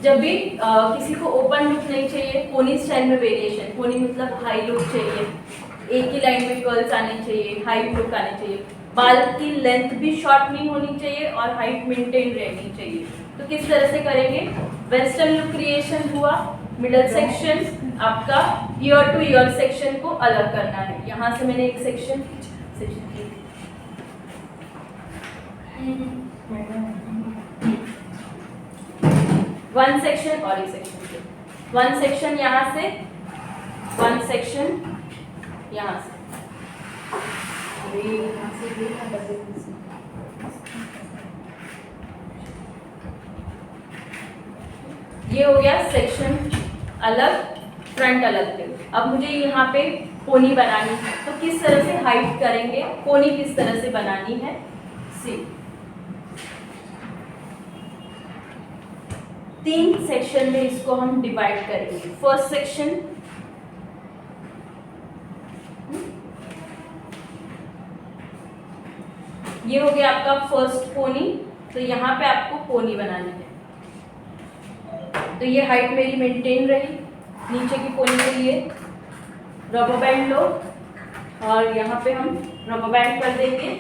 जब भी किसी को ओपन लुक नहीं चाहिए, पोनी स्टाइल में वेरिएशन, पोनी मतलब हाई लुक चाहिए, एक ही लाइन में कर्ल्स आने चाहिए, हाई लुक आने चाहिए, बाल की लेंथ भी शॉर्ट नहीं होनी चाहिए और हाइट मेंटेन रहनी चाहिए। तो किस तरह से करेंगे? वेस्टर्न लुक क्रिएशन हुआ, मिडल सेक्शन आपका ईयर टू ईयर सेक्शन को अलग करना है। यहाँ से मैंने एक सेक्शन वन सेक्शन और एक सेक्शन से, वन सेक्शन यहाँ से, वन सेक्शन यहाँ से, ये हो गया सेक्शन अलग, फ्रंट अलग थे। अब मुझे यहाँ पे पोनी बनानी है, तो किस तरह से हाइट करेंगे, पोनी किस तरह से बनानी है? सी 3 सेक्शन में इसको हम डिवाइड करेंगे। फर्स्ट सेक्शन, ये हो गया आपका फर्स्ट पोनी। तो यहाँ पे आपको पोनी बनानी है, तो ये हाइट मेरी मेंटेन रही। नीचे की पोनी के लिए रबर बैंड लो और यहाँ पे हम रबर बैंड कर देंगे।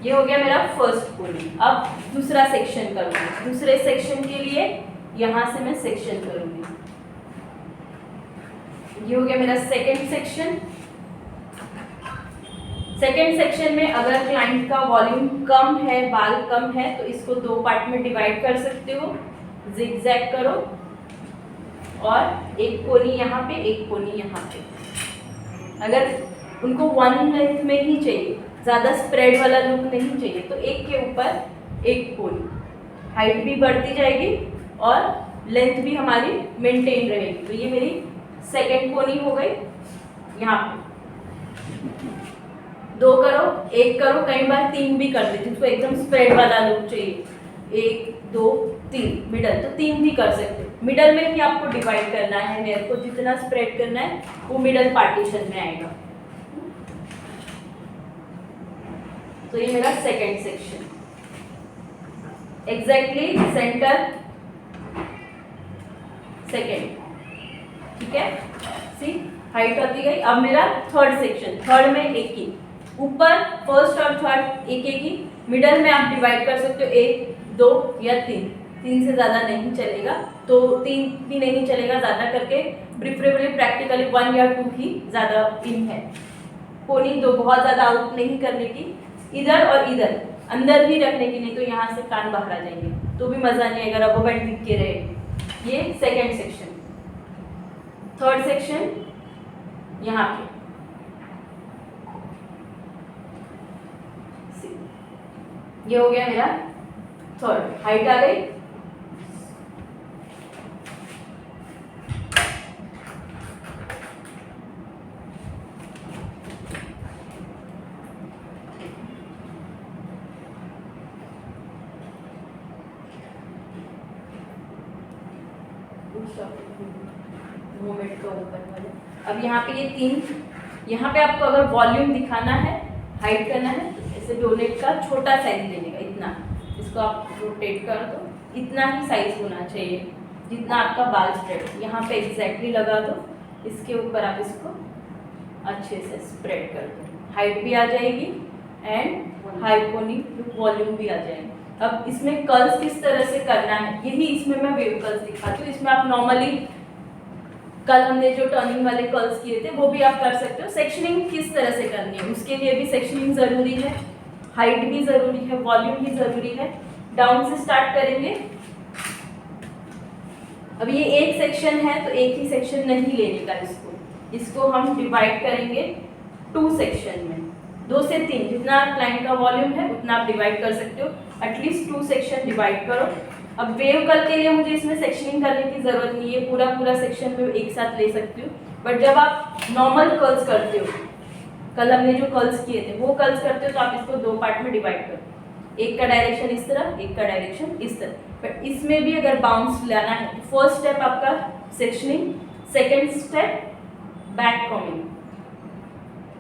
ये हो गया मेरा फर्स्ट पोनी। अब दूसरा सेक्शन करूंगी। दूसरे सेक्शन के लिए यहाँ से मैं सेक्शन करूंगी। ये हो गया मेरा सेकेंड सेक्शन। सेकेंड सेक्शन में अगर क्लाइंट का वॉल्यूम कम है, बाल कम है, तो इसको 2 पार्ट में डिवाइड कर सकते हो। जिगजैग करो और एक पोनी यहाँ पे, एक पोनी यहाँ पे। अगर उनको वन लेंथ में ही चाहिए, ज़्यादा स्प्रेड वाला लुक नहीं चाहिए, तो एक के ऊपर एक पोनी, हाइट भी बढ़ती जाएगी और लेंथ भी हमारी मेंटेन रहेगी। तो ये मेरी सेकेंड पोनी हो गई। यहाँ पे 2 करो, 1 करो, कई बार 3 भी कर देते, जिसको एकदम स्प्रेड वाला लुक चाहिए, 1 2 3 मिडल, तो 3 भी कर सकते हो। मिडल में भी आपको डिवाइड करना है हेयर को, जितना स्प्रेड करना है वो मिडल पार्टीशन में आएगा। तो ये मेरा second section, exactly centre second, ठीक है। सी हाइट आती गई। अब मेरा थर्ड सेक्शन, थर्ड में एक ही, ऊपर फर्स्ट और थर्ड एक एक ही, मिडल में आप डिवाइड कर सकते हो 1 2 या 3, 3 से ज़्यादा नहीं चलेगा, तो 3 भी नहीं चलेगा, ज़्यादा करके प्रिफरेबली प्रैक्टिकली 1 या 2 ही ज़्यादा इन है। पोनी 2 बहुत ज़्यादा आउट नहीं करने की, इधर और इधर अंदर भी रखने की, नहीं तो यहाँ से कान बाहर आ जाएंगे तो भी मज़ा नहीं आएगा, रबर बैंड दिख के रहे। ये सेकेंड सेक्शन। थर्ड सेक्शन यहाँ पे, ये हो गया मेरा थर्ड। हाइट आ गई। मूवमेंट को ऊपर वाले। अब यहाँ पे ये 3, यहाँ पे आपको अगर वॉल्यूम दिखाना है, हाइट करना है, तो ऐसे डोनेट का छोटा साइज लेने का, इतना, इसको आप रोटेट कर दो, इतना ही साइज होना चाहिए जितना आपका बाल स्प्रेड। यहाँ पे एग्जैक्टली लगा दो, इसके ऊपर आप इसको अच्छे से स्प्रेड कर दो, हाइट भी आ जाएगी एंड हाई पोनी वॉल्यूम भी आ जाएगी। अब इसमें कर्ल्स किस तरह से करना है, यही इसमें मैं वेव कर्ल्स दिखाती हूँ। इसमें आप नॉर्मली कल हमने जो टर्निंग वाले कर्ल्स किए थे वो भी आप कर सकते हो। सेक्शनिंग किस तरह से करनी है, उसके लिए भी सेक्शनिंग ज़रूरी है, हाइट भी ज़रूरी है, वॉल्यूम भी ज़रूरी है। डाउन से स्टार्ट करेंगे। अब ये एक सेक्शन है तो एक ही सेक्शन नहीं लेने का, इसको हम डिवाइड करेंगे 2 सेक्शन में, 2 से 3, जितना क्लाइंट का वॉल्यूम है उतना आप डिवाइड कर सकते हो। एटलीस्ट 2 सेक्शन डिवाइड करो। अब वेव कर्ल के लिए मुझे इसमें सेक्शनिंग करने की ज़रूरत नहीं है, पूरा सेक्शन में एक साथ ले सकती हूँ। बट जब आप नॉर्मल कर्ल्स करते हो, कल हमने जो कर्ल्स किए थे वो कर्ल्स करते हो, तो आप इसको 2 पार्ट में डिवाइड करो, एक का डायरेक्शन इस तरह, एक का डायरेक्शन इस तरह। बट इसमें भी अगर बाउंस लाना है तो फर्स्ट स्टेप आपका sectioning, second step back combing,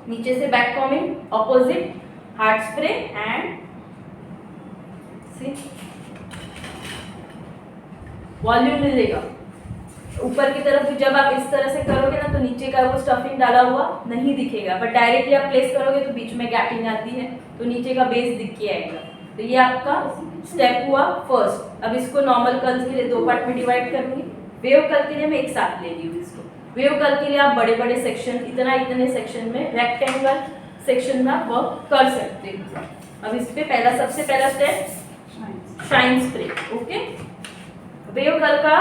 नीचे से back combing, opposite hard spray and see volume मिलेगा। ऊपर की तरफ भी जब आप इस तरह से करोगे ना तो नीचे का वो स्टफिंग डाला हुआ नहीं दिखेगा, बट डायरेक्टली आप प्लेस करोगे तो बीच में गैपिंग आती है तो नीचे का बेस दिख के आएगा। तो ये आपका स्टेप हुआ फर्स्ट। अब इसको नॉर्मल कर्ल्स के लिए दो पार्ट में डिवाइड करूंगी। वेव कर्ल के लिए मैं एक साथ ले रही हूँ इसको। वेव कर्ल के लिए आप बड़े बड़े सेक्शन, इतने सेक्शन में रेक्टेंगुलर सेक्शन में आप वर्क कर सकते हो। अब इस पे सबसे पहला step shine spray. Okay, wave curl का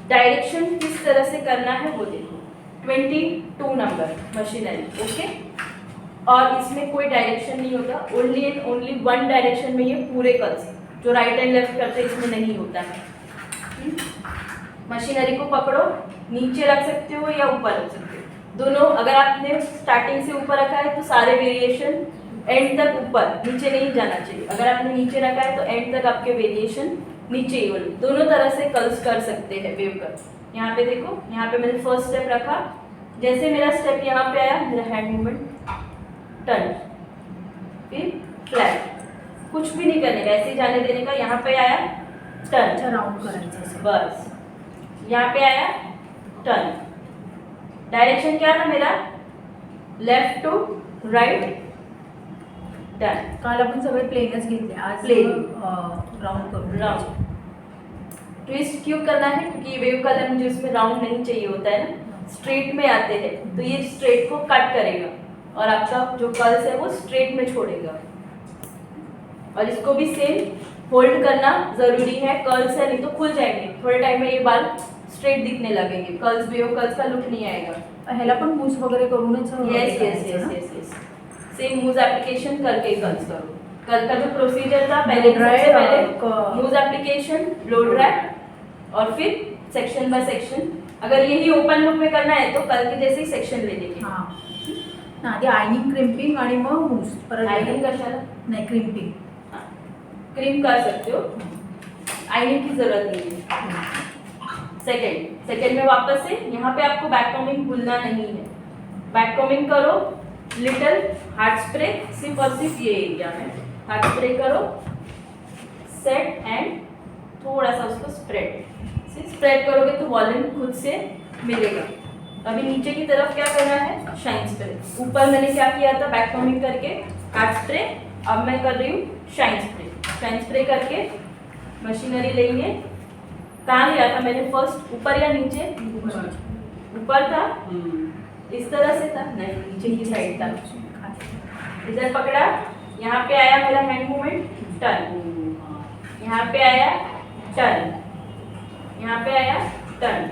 डायरेक्शन किस तरह से करना है वो देखो। 22 नंबर मशीनरी। ओके, और इसमें कोई डायरेक्शन नहीं होता, only and only one direction में ये पूरे कर्ल्स जो राइट एंड लेफ्ट करते हैं इसमें नहीं होता है। मशीनरी को पकड़ो, नीचे रख सकते हो या ऊपर रख सकते हो, दोनों। अगर आपने स्टार्टिंग से ऊपर रखा है तो सारे वेरिएशन एंड तक ऊपर, नीचे नहीं जाना चाहिए। अगर आपने नीचे रखा है तो एंड तक आपके वेरिएशन नीचे ही होंगे। दोनों तरह से कर्ल्स कर सकते हैं वेव कर्ल। यहाँ पे देखो, यहाँ पे मैंने फर्स्ट स्टेप रखा, जैसे मेरा स्टेप यहाँ पे आया, मेरा हैंड मूवमेंट टर्न, फिर फ्लैट, कुछ भी नहीं करने का, ऐसे ही जाने देने का। यहाँ पे आया टर्न, राउंड करायचं बस। यहाँ पे आया टर्न, डायरेक्शन क्या था मेरा, लेफ्ट टू राइट, डन। काल आपण सगळे प्लेनच घेतले, आज प्लेन राउंड करून राउंड। ट्विस्ट क्यों करना है, क्योंकि वेव कलर मुझे उसमें राउंड नहीं चाहिए होता है ना, स्ट्रेट में आते हैं तो ये स्ट्रेट को कट करेगा और आपका जो कर्ल्स है वो स्ट्रेट में छोड़ेगा। और इसको भी सेम होल्ड करना जरूरी है, कर्ल्स है नहीं तो खुल जाएंगे, थोड़े टाइम में ये बाल स्ट्रेट दिखने लगेंगे, कर्ल्स वेव कर्ल्स का लुक नहीं आएगा। ह्याला पण मूस वगैरे करूनच yes yes yes yes yes, same मूज एप्लीकेशन करके कर्ल्स करो। कल का जो प्रोसीजर था, पहले सबसे पहले मूज एप्लीकेशन, ब्लो ड्राई और फिर सेक्शन बाय सेक्शन। अगर यही ओपन लुक में करना है तो कल के जैसे ही सेक्शन ले लेंगे। हां ना, आधी आयनिंग क्रिम्पिंग आणि मग मूस, परत आयनिंग कशाला, नाही क्रिम्पिंग, क्रीम कर सकते हो, आयनिंग की जरूरत नहीं है। सेकेंड में वापस से यहाँ पे आपको बैक कॉमिंग भूलना नहीं है। बैक कॉमिंग करो, लिटिल हार्ड स्प्रे, सिर्फ और सिर्फ ये एरिया में हार्ड स्प्रे करो, सेट एंड थोड़ा सा उसको स्प्रेड करोगे तो वॉल्यूम खुद से मिलेगा। अभी नीचे की तरफ क्या करना है, शाइन स्प्रे। ऊपर मैंने क्या किया था, बैक कॉमिंग करके हार्ड स्प्रे, अब मैं कर रही हूँ शाइन स्प्रे। शाइन स्प्रे करके मशीनरी लेंगे। कहाँ लिया था मैंने फर्स्ट, ऊपर या नीचे, ऊपर था, इस तरह से था, नहीं नीचे की साइड था। इधर पकड़ा, यहाँ पे आया मेरा हैंड मूवमेंट टर्न, यहाँ पे आया टर्न, यहाँ पे आया टर्न।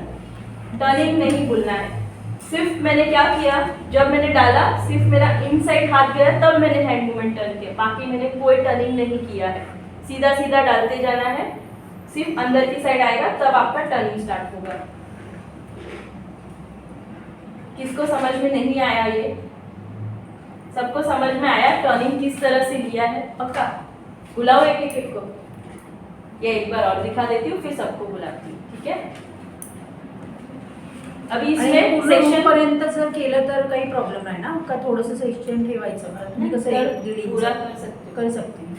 टर्निंग नहीं भूलना है। सिर्फ मैंने क्या किया, जब मैंने डाला सिर्फ मेरा इनसाइड हाथ गया तब मैंने हैंड मूवमेंट टर्न किया, बाकी मैंने कोई टर्निंग नहीं किया है। सीधा सीधा डालते जाना है, सिर्फ अंदर की साइड आएगा तब आपका टर्निंग स्टार्ट होगा। किसको समझ में नहीं आया, ये सबको समझ में आया टर्निंग किस तरह से लिया है? पक्का बुलाओ एक एक को, ये एक बार और दिखा देती हूँ फिर सबको बुलाती हूँ, ठीक है? अभी इसमें सेक्शन पर्यंत जर केलं तर काही प्रॉब्लेम नाही ना, का थोडंसं सेक्शन ठेवायचं, तुम्ही कसं दीड पूरा इंच कर सकते हैं।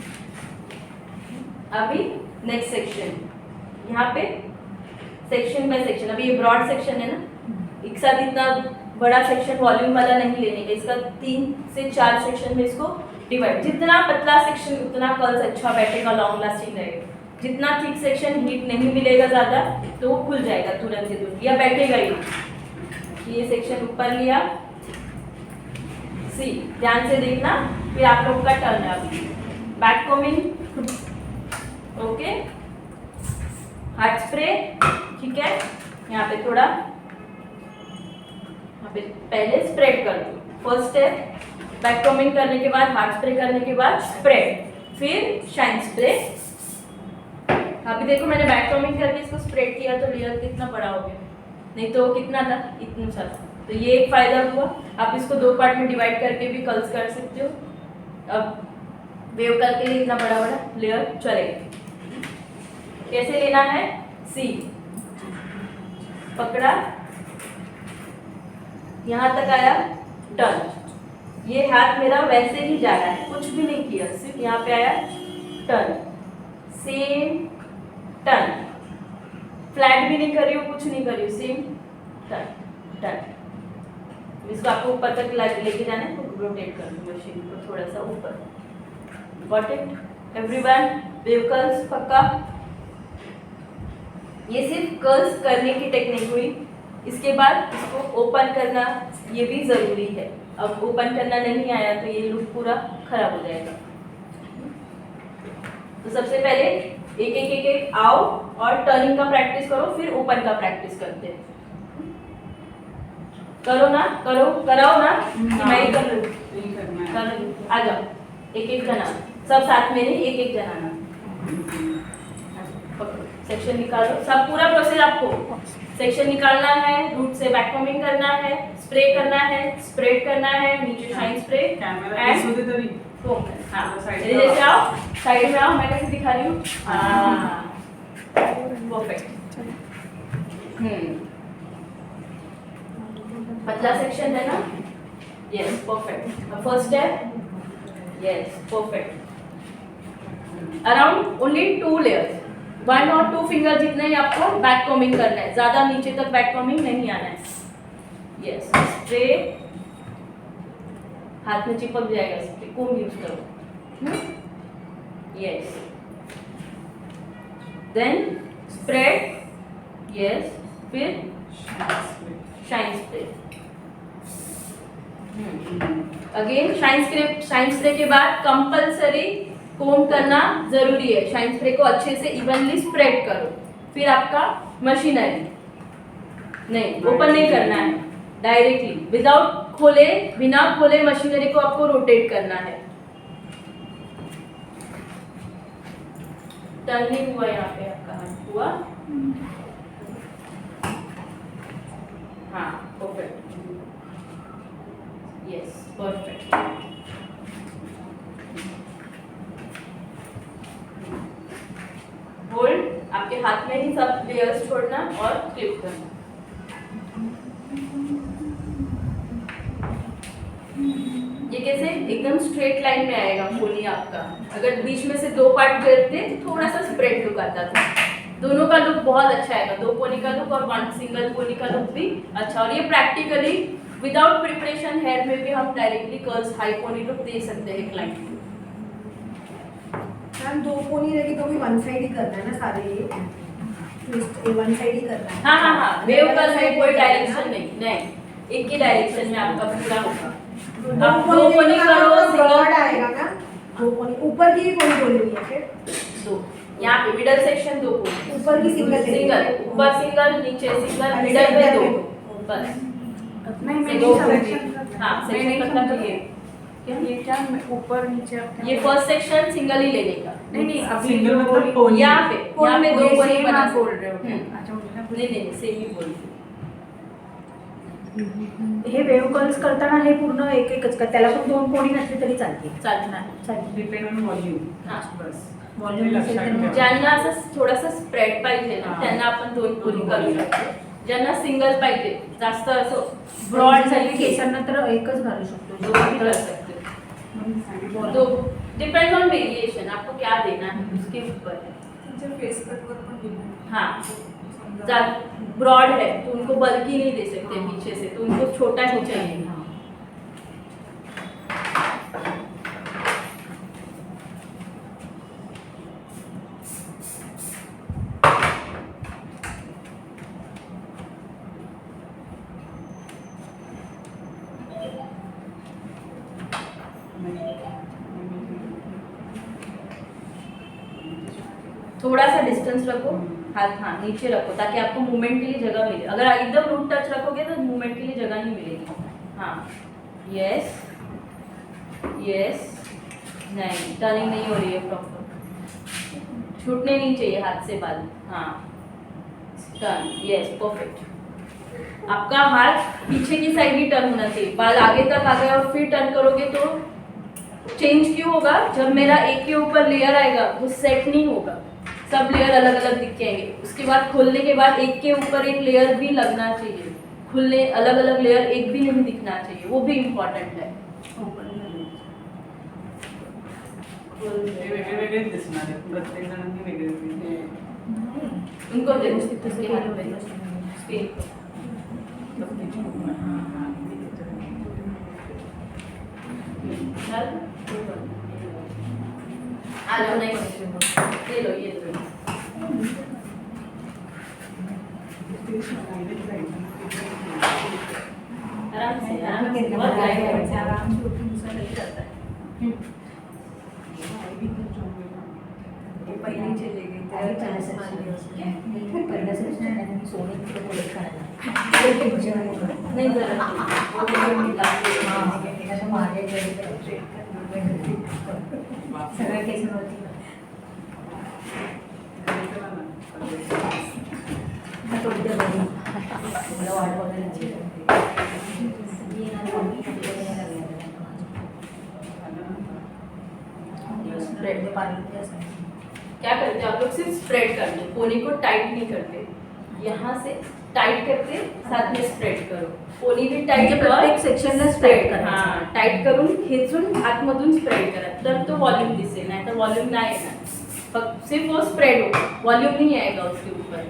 अभी नेक्स्ट सेक्शन, यहाँ पे सेक्शन बाय सेक्शन। अभी ये ब्रॉड सेक्शन है ना, एक साथ इतना बड़ा सेक्शन वॉल्यूम वाला नहीं लेने का, इसका 3 से 4 सेक्शन में इसको डिवाइड। जितना पतला सेक्शन उतना कर्ल्स अच्छा बैठेगा, लॉन्ग लास्टिंग रहेगा। जितना थिक सेक्शन हीट नहीं मिलेगा ज़्यादा तो वो खुल जाएगा तुरंत ही तुरंत, या बैठेगा ही। ये सेक्शन ऊपर लिया, सी ध्यान से देखना, फिर आप लोग का टर्न है। अभी back combing, okay, hard spray, ठीक है। यहाँ पे थोड़ा, यहाँ पे पहले स्प्रेड कर दो, फर्स्ट स्टेप बैक कॉमिंग करने के बाद, हार्ड स्प्रे करने के बाद स्प्रेड, फिर शाइन स्प्रे। अभी देखो मैंने बैक कॉमिंग करके इसको स्प्रेड किया तो लेयर कितना बड़ा हो गया, नहीं तो कितना था, इतना सा। तो ये एक फायदा हुआ। आप इसको 2 पार्ट में डिवाइड करके भी कर्ल्स कर सकते हो। अब वेव कर्ल के लिए इतना बड़ा बड़ा लेयर चलेगा। कैसे लेना है, सी पकड़ा, यहाँ तक आया, टर्न। ये हाथ मेरा वैसे ही जा रहा है, कुछ भी नहीं किया, सिर्फ यहाँ पे आया, टर्न, सेम टर्न, फ्लैट भी नहीं कर रही हूँ, कुछ नहीं कर रही हूँ, सेम टर्न टर्न। इसको आपको ऊपर तक लेके जाना है तो रोटेट कर दूँ मशीन को थोड़ा सा ऊपर। Got it everyone? Wave curls पक्का? ये सिर्फ कर्ल्स करने की टेक्निक हुई। इसके बाद इसको ओपन करना ये भी ज़रूरी है। अब ओपन करना नहीं आया तो ये लुक पूरा खराब हो जाएगा। तो सबसे पहले एक आओ और टर्निंग का प्रैक्टिस करो, फिर ओपन का प्रैक्टिस करते हैं। करो ना, कराओ ना, मैं ही कर लूँ, आ जाओ, एक जना, सब साथ में नहीं, एक जना ना। सेक्शन निकालो, सब पूरा प्रोसेस आपको सेक्शन निकालना है, रूट से वैक्यूमिंग करना है, स्प्रे करना है, स्प्रेड करना है, नीचे शाइन स्प्रे एंड हाँ, जैसे आओ साइड में आओ, मैं कैसे दिखा रही हूँ, हाँ परफेक्ट। पतला सेक्शन है ना, yes perfect. First step, yes perfect. Around only 2 layers, 1 और 2 फिंगर जितना ही आपको बैक कॉमिंग करना है, ज्यादा नीचे तक बैक कॉमिंग नहीं आना है। यस स्प्रे, हाथ में चिपक जाएगा, स्प्रे कोम यूज करो। यस देन स्प्रेड, यस फिर shine spray, again shine spray के बाद कंपल्सरी कोम करना जरूरी है। शाइन स्प्रे को अच्छे से इवनली स्प्रेड करो, फिर आपका मशीनरी नहीं ओपन नहीं करना है, डायरेक्टली विदाउट खोले, बिना खोले मशीनरी को आपको रोटेट करना है। टर्न नहीं हुआ यहाँ पे, आपका हाथ हुआ, हाँ परफेक्ट, यस परफेक्ट। होल्ड, आपके हाथ में ही सब लेयर्स छोड़ना और क्लिप करना। ये कैसे एकदम स्ट्रेट लाइन में आएगा फोनी आपका। अगर बीच में से 2 पार्ट करते तो थोड़ा सा स्प्रेड लुक आता था। दोनों का लुक बहुत अच्छा आएगा, 2 पोनी का लुक और 1 सिंगल पोनी का लुक भी अच्छा। और ये प्रैक्टिकली विदाउट प्रिपरेशन हेयर में भी हम directly curls high pony look दे सकते हैं क्लाइंट को। मैम 2 पोनी रहेगी तो भी 1 साइड ही करना है ना, सारे ये ट्विस्ट 1 साइड ही करना है। हाँ, वेव कर्ल्स में कोई डायरेक्शन नहीं, एक ही डायरेक्शन में आपका पूरा होगा। आप 2 पोनी करो, ब्रॉड आएगा ना, 2 पोनी ऊपर की भी पोनी बोल रही है फिर 2, यहाँ पे मिडल सेक्शन 2 पोनी, ऊपर की सिंगल ऊपर सिंगल, नीचे सिंगल, मिडल में 2 बस। नहीं मैं दो नहीं समझी। हाँ सेक्शन करना तो ये क्या ऊपर नीचे ये फर्स्ट सेक्शन सिंगल ही लेने का। नहीं अब सिंगल मतलब पोनी, यहाँ पे 2 पोनी बना बोल रहे हो। अच्छा नहीं सेम ही बोल रही। हे वेव कर्ल्स करताना हे पूर्ण एकच का, त्याला पण 2 पोनी घातली तरी चालते, चालणार चालते। डिपेंड ऑन वॉल्यूम, हां बस वॉल्यूम लक्षात ठेवा. ज्यांना असं थोडासा स्प्रेड पाहिजे ना त्यांना आपण 2 पोनी करू शकतो. ज्यांना सिंगल पाहिजे, जास्त असं ब्रॉड झाली केसांना तर एकच घालू शकतो, दो भी कर सकते हो। तो डिपेंड ऑन वेरिएशन, आपको क्या देना है उसके ऊपर है। फेस कट वर पण डिपेंड. हाँ ब्रॉड है तो उनको बल्कि नहीं दे सकते पीछे से, तो उनको छोटा ही चाहिए। थोड़ा सा डिस्टेंस रखो, हाथ हाँ नीचे रखो ताकि आपको मूवमेंट के लिए जगह मिले। अगर एकदम रूट टच रखोगे तो मूवमेंट के लिए जगह नहीं मिलेगी। हाँ यस यस, नहीं टर्निंग नहीं हो रही है प्रॉपर, छूटने नहीं चाहिए हाथ से बाल। हाँ टर्न, यस परफेक्ट। आपका हाथ पीछे की साइड ही टर्न होना चाहिए, बाल आगे तक आ गया और फिर टर्न करोगे तो चेंज क्यों होगा? जब मेरा एक के ऊपर लेयर आएगा वो सेट नहीं होगा, सब लेयर अलग अलग दिखेंगे। उसके बाद खोलने के बाद एक के ऊपर एक लेयर भी लगना चाहिए। खुलने अलग अलग लेयर एक भी नहीं दिखना चाहिए, वो भी इम्पोर्टेंट है। ते वेगळे दिसणार आहे, प्रत्येक जणांनी वेगळे उनको देखो उसके हाथ में स्क्रीन आ जाओ नेक्स्ट, ये लो ये लो। आराम से बहुत गाइड है, आराम से उठी दूसरा नहीं करता है। वो पहले ही चले गए थे, चालीस मान लिया उसने। नहीं जरा वो भी मिला सगळं केस नव्हती क्या करते हैं आप लोग, सिर्फ स्प्रेड करते, पोनी को टाइट नहीं करते, यहाँ से टाइट करके साथ में स्प्रेड करो, पोनी भी टाइट प्रत्येक सेक्शनला स्प्रेड करा। हां टाइट करून खेचून आतमधून स्प्रेड करा, तर तो वॉल्यूम दिसेल, नाही तर वॉल्यूम नाही येणार, फक्त सिर्फ वो स्प्रेड हो, वॉल्यूम नहीं आएगा उसके ऊपर।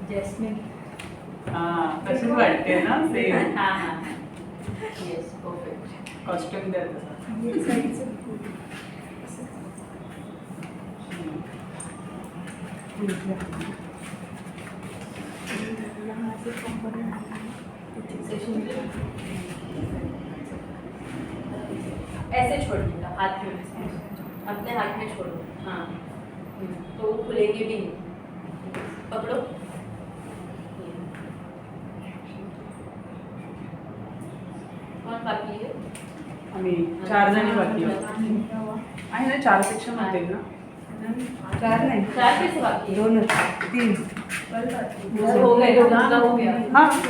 जैस्मिन तशीच वाटते ना सेम हाँ हाँ यस परफेक्ट। कॉस्ट्यूम द्या तसा। ऐसे छोड़िएगा हाथ में, अपने हाथ में छोड़ो, हाँ तो वो खुलेंगे भी नहीं, पकड़ो। कौन बाकी है? आम्ही 4 जणी बाकी आहे ना, 4 सेक्शन होते ना, 4 नाही, 4 कैसे बाकी है? 2 3 हो गए, दूसरा हो गया। हाँ 1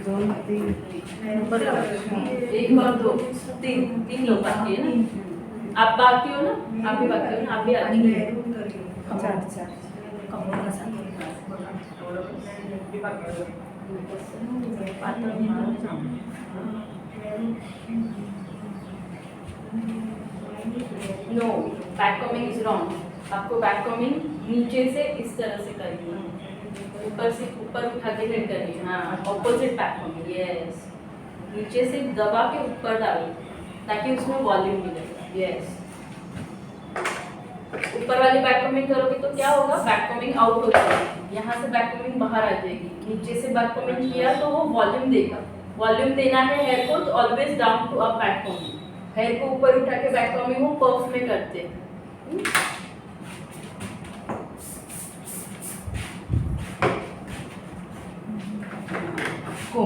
2 3 एक और 2 3 लोग बाकी है ना, आप बाकी हो ना, आप भी बाकी हो ना, आप भी आ जाइए। 4 no back combing is wrong, आपको बैक कमिंग नीचे से इस तरह से करनी है, ऊपर से ऊपर उठा के फिर करनी है, हाँ ऑपोजिट बैक कमिंग, यस नीचे से दबा के ऊपर डालो ताकि उसमें वॉल्यूम मिलेगा, यस ऊपर वाली बैक कमिंग करोगे तो क्या होगा, बैक कमिंग आउट हो जाएगी, यहाँ से बैक कमिंग बाहर आ जाएगी, नीचे से बैक कमिंग किया तो वो वॉल्यूम देगा, वॉल्यूम देना है हेयर को तो always down to up back combing, hair को ऊपर उठा के बैक कमिंग वो पर्फ में करते हैं। को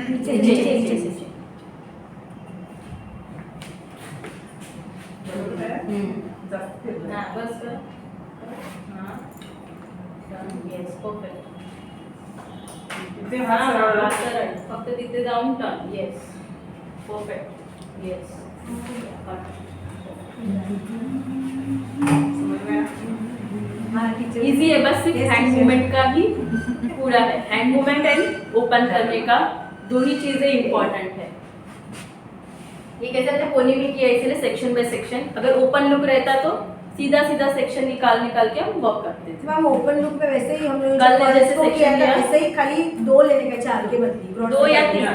नीचे नीचे नीचे हाँ बस कर, हाँ यस परफेक्ट, इथे हात सरळ हात सरळ, फक्त तिथे जाऊन turn, yes perfect, yes easy है, बस सिर्फ हैंड मूवमेंट का ही पूरा है, हैंड मूवमेंट एंड ओपन करने का दोनों चीजें इंपॉर्टेंट है। ये कैसे हमने पोनी में किया इसलिए सेक्शन बाय सेक्शन, अगर ओपन लुक रहता तो सीधा सीधा सेक्शन निकाल के हम वर्क करते थे। मैम ओपन लुक पे वैसे ही हम लोग कल ने जैसे इसको किया section था, किया। वैसे ही खाली 2 लेने का 4 के बदली, 2 या 3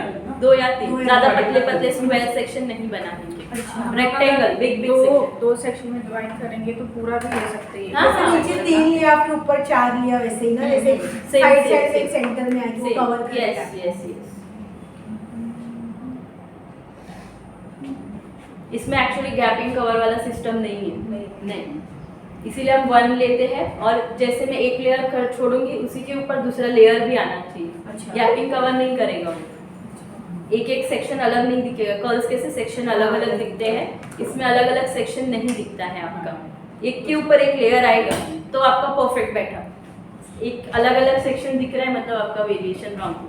दो ज्यादा या पतले पतले स्क्वायर सेक्शन नहीं बनाएंगे, अच्छा। Rectangle big big section. 2 section में डिवाइड करेंगे तो पूरा भी ले सकते हैं। हाँ, जैसे नीचे 3 लिया आपके ऊपर 4 लिया वैसे ही ना, जैसे Same, साइड same, साइड में same. सेंटर में आके वो कवर कर यस देगा। यस यस इसमें एक्चुअली गैपिंग कवर वाला सिस्टम नहीं है, नहीं इसीलिए हम 1 लेते हैं और जैसे मैं एक लेयर कर छोड़ूंगी उसी के ऊपर दूसरा लेयर भी आना चाहिए, अच्छा। गैपिंग कवर नहीं करेगा वो। एक एक सेक्शन अलग नहीं दिखेगा। कर्ल्स कैसे सेक्शन अलग अलग दिखते हैं, इसमें अलग अलग सेक्शन नहीं दिखता है आपका। एक के ऊपर एक लेयर आएगा तो आपका परफेक्ट बैठा। एक अलग अलग सेक्शन दिख रहा है मतलब आपका वेरिएशन रॉन्ग हुआ।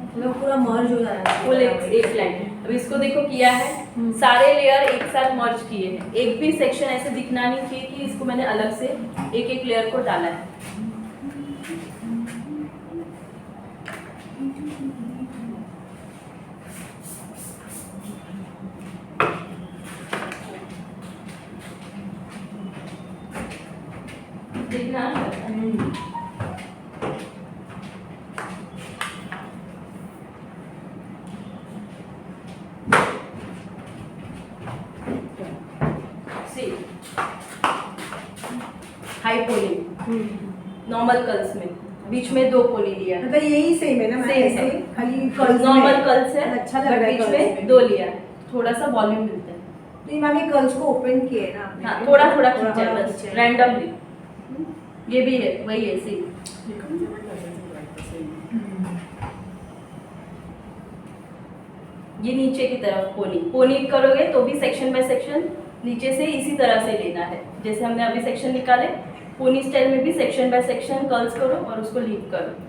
मतलब पूरा मर्ज हो जाना चाहिए। फुल एक लाइन। अब इसको देखो किया है, सारे लेयर एक साथ मर्ज किए हैं। एक भी सेक्शन ऐसे दिखना नहीं चाहिए कि इसको मैंने अलग से एक एक लेयर को डाला है। दिखना हाई पोनी नॉर्मल कर्ल्स में बीच में 2 पोनी लिया, मतलब यही सेम है ना मैम, Same ऐसे है। खाली कर्ल्स नॉर्मल कर्ल्स है, अच्छा लग but रहा है बीच curls में में। 2 लिया, थोड़ा सा वॉल्यूम मिलता है। तो ये मैम ये कर्ल्स को ओपन किए ना आपने? हाँ थोड़ा थोड़ा खींचा है थोड़ा बस खींचा है। रैंडमली। ये भी है वही है सेम। ये नीचे की तरफ पोनी पोनी करोगे तो भी सेक्शन बाय सेक्शन नीचे से इसी तरह से लेना है। जैसे हमने अभी सेक्शन निकाले, पोनी स्टाइल में भी सेक्शन बाय सेक्शन कर्ल्स करो और उसको लीव करो।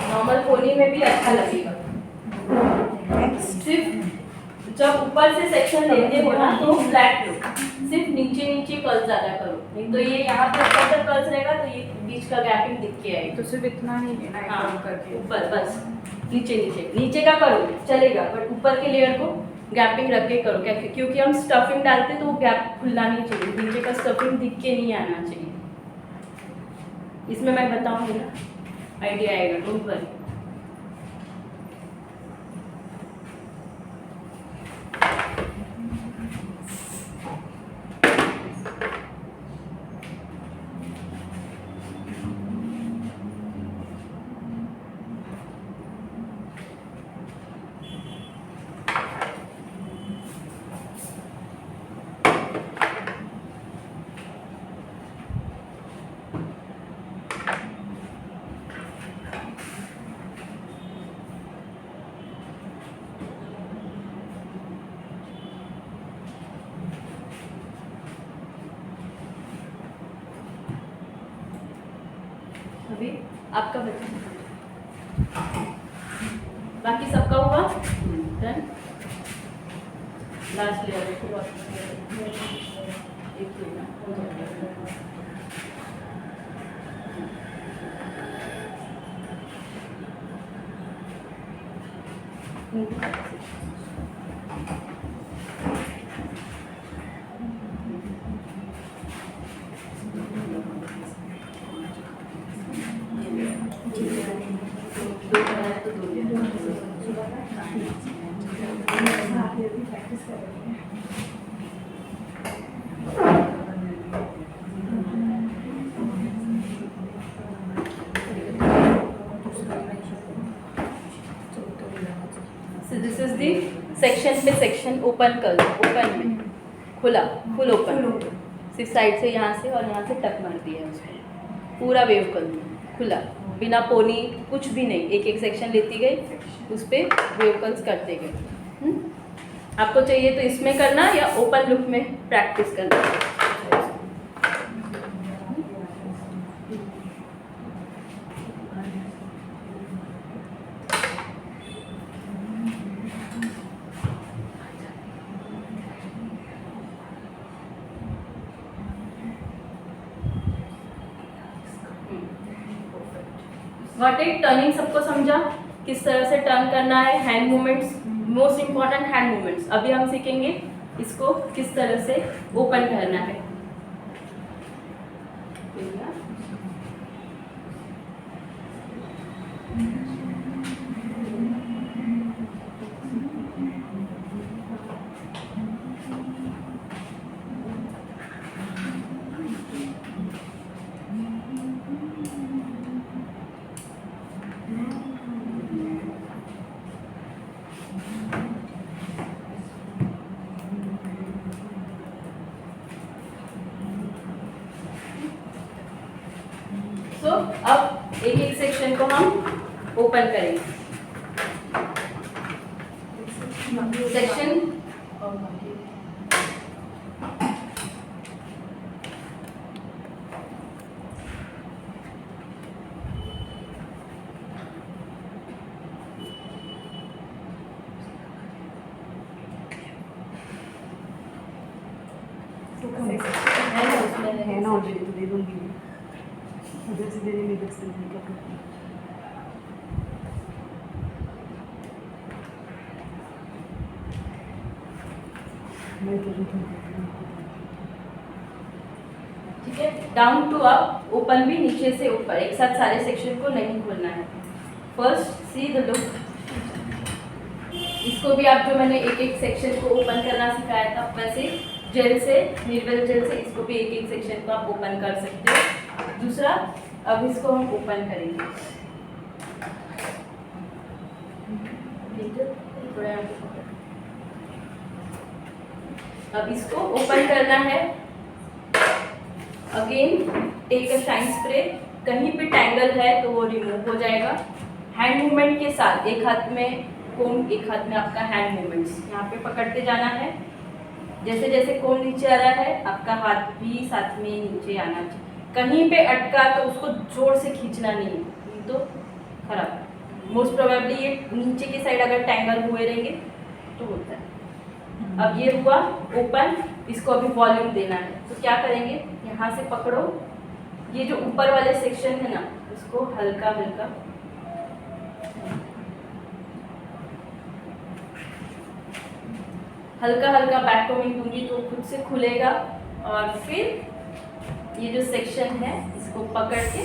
नॉर्मल पोनी में भी अच्छा लगेगा। सिर्फ जब ऊपर से सेक्शन लेते हो ना तो फ्लैट लो, सिर्फ नीचे नीचे कर्ल्स ज्यादा करो, नहीं तो ये यहाँ पे ऊपर कर्ल्स रहेगा तो ये बीच का गैपिंग दिख के आएगा। तो सिर्फ इतना नहीं लेना है हाँ curl करके। ऊपर बस नीचे नीचे नीचे का करो चलेगा, बट ऊपर के लेयर को गैपिंग रख के करो। क्या क्योंकि हम स्टफिंग डालते तो वो गैप खुलना नहीं चाहिए, नीचे का स्टफिंग दिख के नहीं आना चाहिए। इसमें मैं बताऊंगी ना, आइडिया आएगा, डोंट वरी। अभी आपका बचा, बाकी सबका हुआ डन। लास्ट लेयर एक So this is the section पे सेक्शन ओपन कर दो, ओपन में खुला फुल ओपन, सिर्फ साइड से यहाँ से और यहाँ से टक मार दिया है उसको, पूरा वेव कर दो खुला बिना पोनी कुछ भी नहीं। एक एक सेक्शन लेती गई, उस पर वेव कर्ल्स करते गए। आपको चाहिए तो इसमें करना या ओपन लुक में प्रैक्टिस करना। व्हाट इज टर्निंग, सबको समझा किस तरह से टर्न करना है। Hand movements, most important hand movements. अभी हम सीखेंगे इसको किस तरह से ओपन करना है। सो अब एक एक सेक्शन को हम ओपन करेंगे। सेक्शन है ना ऑलरेडी, तो दे दूंगी उधर से दे देंगे, इधर से दे देंगे। मैं तो ठीक है, डाउन टू अप, ओपन भी नीचे से ऊपर, एक साथ सारे सेक्शन को नहीं खोलना है। First see the look. इसको भी आप जो मैंने एक एक सेक्शन को ओपन करना सिखाया था, वैसे जेल से, निर्वेल जेल से इसको भी एक एक सेक्शन को आप ओपन कर सकते हो। दूसरा, अब इसको हम ओपन करेंगे। थोड़ा यहाँ पे पकड़। अब इसको ओपन करना है। Again take a shine spray, कहीं पे टैंगल है तो वो रिमूव हो जाएगा। हैंड मूवमेंट के साथ, एक हाथ में कोम, एक हाथ में आपका हैंड मूवमेंट्स, यहाँ पे पकड़ते जाना है। जैसे जैसे कोम नीचे आ रहा है, आपका हाथ भी साथ में नीचे आना चाहिए। कहीं पे अटका तो उसको जोर से खींचना नहीं है, नहीं तो खराब। मोस्ट प्रोबेबली ये नीचे की साइड अगर टैंगल हुए रहेंगे तो होता है। अब ये हुआ ओपन, इसको अभी वॉल्यूम देना है। तो क्या करेंगे, यहाँ से पकड़ो, ये जो ऊपर वाले सेक्शन है ना, इसको हल्का हल्का हल्का हल्का बैक कोमिंग दूंगी तो खुद से खुलेगा। और फिर ये जो सेक्शन है इसको पकड़ के,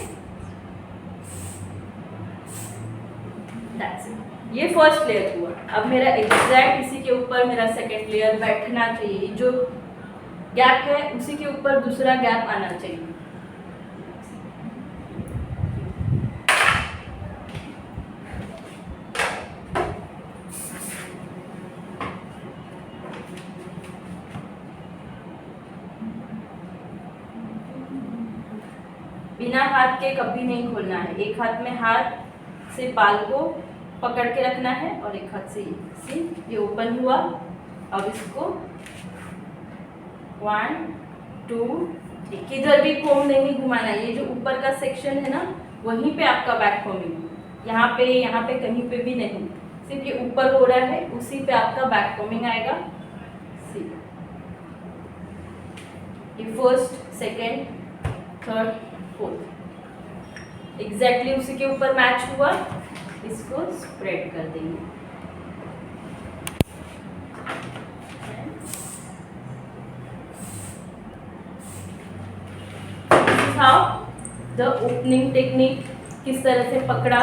that's it। ये फर्स्ट लेयर हुआ। अब मेरा एग्जैक्ट इसी के ऊपर मेरा सेकेंड लेयर बैठना चाहिए। जो गैप है उसी के ऊपर दूसरा गैप आना चाहिए। बिना हाथ के कभी नहीं खोलना है। एक हाथ में हाथ से बाल को पकड़ के रखना है और एक हाथ से ये ओपन हुआ। अब इसको 1 2 3, किधर भी कोम नहीं घुमाना है। ये जो ऊपर का सेक्शन है ना, वहीं पे आपका बैक कोमिंग, यहाँ पे कहीं पे भी नहीं, सिर्फ ये ऊपर हो रहा है, उसी पे आपका बैक कोमिंग आएगा। ये first, second, third, fourth exactly उसी के ऊपर मैच हुआ। इसको स्प्रेड कर देंगे। हाउ द ओपनिंग टेक्निक, किस तरह से पकड़ा,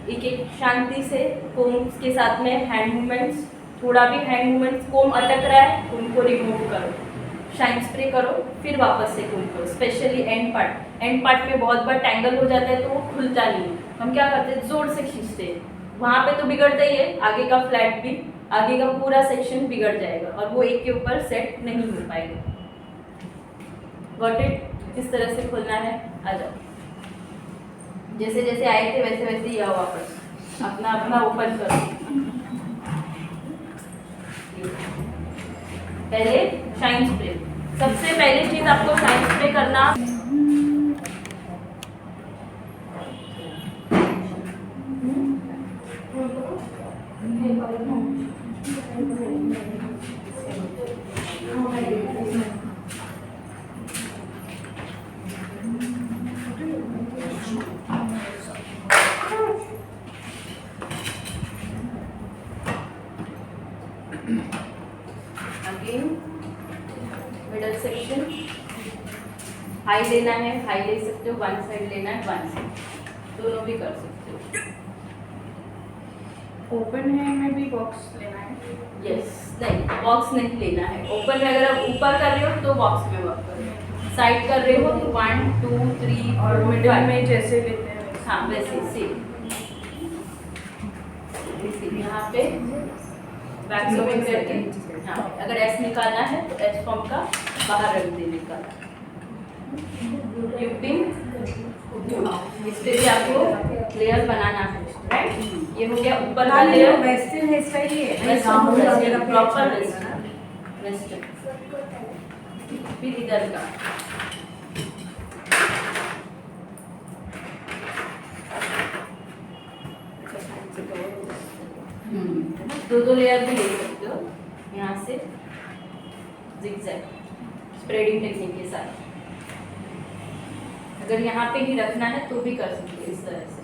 एक एक शांति से कोम के साथ में हैंड मूवमेंट्स, थोड़ा भी हैंड मूवमेंट्स कोम अटक रहा है उनको रिमूव करो, शाइन स्प्रे करो, फिर वापस से कोम करो। स्पेशली एंड पार्ट में बहुत बार टैंगल हो जाता है तो वो खुलता नहीं है। हम क्या करते हैं, जोर से खींचते हैं, वहाँ पे तो बिगड़ता ही है, आगे का फ्लैट भी, आगे का पूरा सेक्शन बिगड़ जाएगा और वो एक के ऊपर सेट नहीं हो पाएगा। Got it? किस तरह से खोलना है, आ जाओ। जैसे जैसे आए थे वैसे वैसे ही आओ वापस, अपना अपना ओपन करो। पहले शाइन स्प्रे, सबसे पहले चीज आपको शाइन स्प्रे करना। अगेन मिडल सेक्शन, हाई लेना है, हाई ले सकते हो, वन साइड लेना है, वन साइड, दोनों भी कर सकते हो। ओपन है में भी बॉक्स लेना है? यस, नहीं बॉक्स नहीं लेना है। ओपन में अगर आप ऊपर कर रहे हो तो बॉक्स में वर्क करो, साइड कर रहे हो तो 1 2 3 और मिडिल में जैसे लेते हैं हाँ वैसे सेम। यहाँ पे बैक सोमिंग करके, हाँ अगर एस निकालना है तो एस फॉर्म का बाहर रख देने का। यूपिन, इस पे भी आपको लेयर बनाना है, राइट। ये हो गया ऊपर का लेयर, वेस्टर्न हेयर स्टाइल ही है वेस्टर्न प्रॉपर वेस्टर्न। फिर इधर का दो लेयर भी ले सकते हो यहाँ से जिगजैग स्प्रेडिंग टेक्निक के साथ। अगर यहाँ पे ही रखना है तो भी कर सकते हो इस तरह से,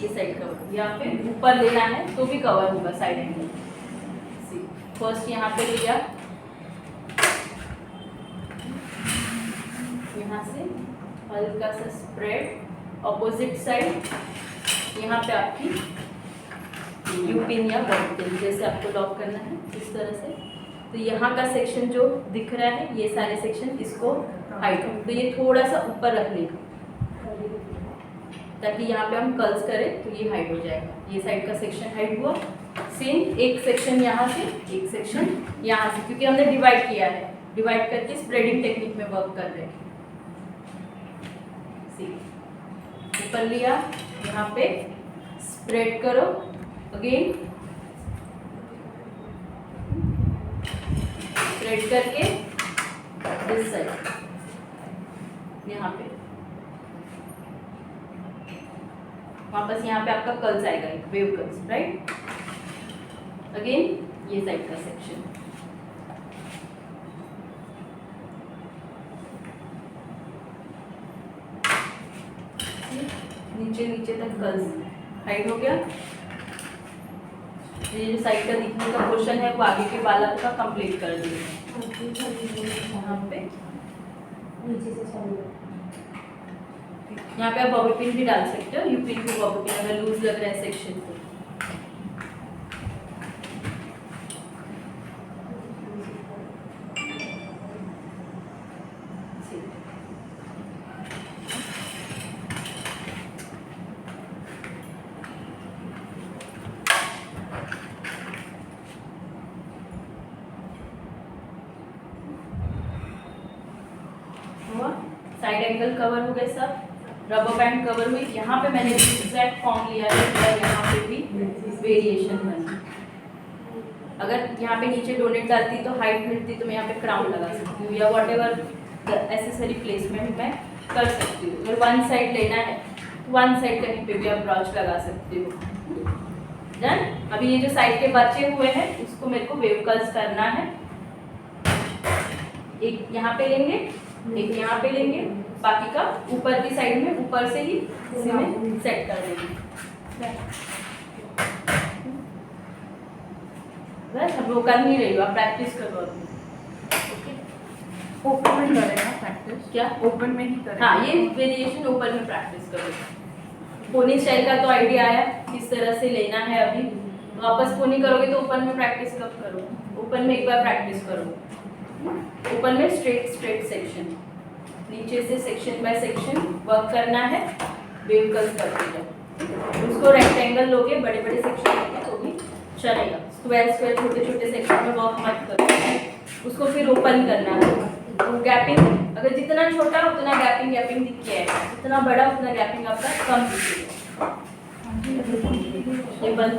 ये साइड कवर, या फिर ऊपर लेना है तो भी कवर होगा साइड एंगल। फर्स्ट यहाँ पे लिया, यहाँ से हल्का सा स्प्रेड, ऑपोजिट साइड यहाँ पे आपकी यूपिन या बॉटल जैसे आपको लॉक करना है इस तरह से। तो यहाँ का सेक्शन जो दिख रहा है ये सारे सेक्शन इसको हाइड, तो ये थोड़ा सा ऊपर रखने का ताकि यहाँ पे हम कर्ल्स करें तो ये हाइड हो जाएगा। ये साइड का सेक्शन हाइड हुआ। सेम एक सेक्शन यहाँ से, एक सेक्शन यहाँ से, क्योंकि हमने डिवाइड किया है, डिवाइड करके स्प्रेडिंग टेक्निक में वर्क कर रहे हैं। ऊपर लिया, यहाँ पे स्प्रेड करो, अगेन स्प्रेड करके दिस साइड यहाँ पे, वापस यहाँ पे आपका कर्ल्स आएगा, एक वेव कर्ल्स, राइट। अगेन ये साइड का सेक्शन, नीचे नीचे तक कर्ल्स हाइड हो गया। ये जो साइड का दिखने का पोर्शन है वो आगे के बाल का कंप्लीट कर दिए। यहाँ पे यहाँ पे आप बॉबी पिन भी डाल सकते हो, यूपिन की बॉबी पिन अगर लूज लग रहा है सेक्शन तो। साइड एंगल कवर हो गए सब, रबर बैंड कवर हुई। यहाँ पे मैंने एग्जैक्ट फॉर्म लिया है, तो यहाँ पे भी वेरिएशन बनी। अगर यहाँ पे नीचे डोनेट डालती तो हाइट मिलती तो मैं यहाँ पे क्राउन लगा सकती हूँ या वॉट एवर एसेसरी प्लेसमेंट मैं कर सकती हूँ। अगर वन साइड लेना है तो वन साइड कहीं पे भी आप ब्रॉच लगा सकती हो। डन। अभी ये जो साइड के बचे हुए हैं उसको मेरे को वेव कर्ल्स करना है। एक यहाँ पे लेंगे, एक यहाँ पे लेंगे, बाकी का ऊपर की साइड में ऊपर से ही इसी में सेट कर देंगे। बस हम वो कर नहीं रही हो, आप प्रैक्टिस करो अभी। ओपन में करेगा प्रैक्टिस, क्या ओपन में ही करेगा। हाँ, ये वेरिएशन ओपन में प्रैक्टिस करो। पोनी स्टाइल का तो आइडिया आया किस तरह से लेना है। अभी वापस पोनी करोगे तो ओपन में प्रैक्टिस कब करो? ओपन में एक बार प्रैक्टिस करो। ओपन में स्ट्रेट सेक्शन, नीचे से सेक्शन बाय सेक्शन वर्क करना है, वेव कर्ल्स करते जाओ। उसको रेक्टेंगल लोगे, बड़े बड़े सेक्शन लोगे तो भी चलेगा। स्क्वायर छोटे छोटे सेक्शन में वर्क मत करो, उसको फिर ओपन करना है। तो गैपिंग अगर जितना छोटा उतना गैपिंग दिख के आएगा, जितना बड़ा उतना गैपिंग आपका कम दिखेगा। ये बंद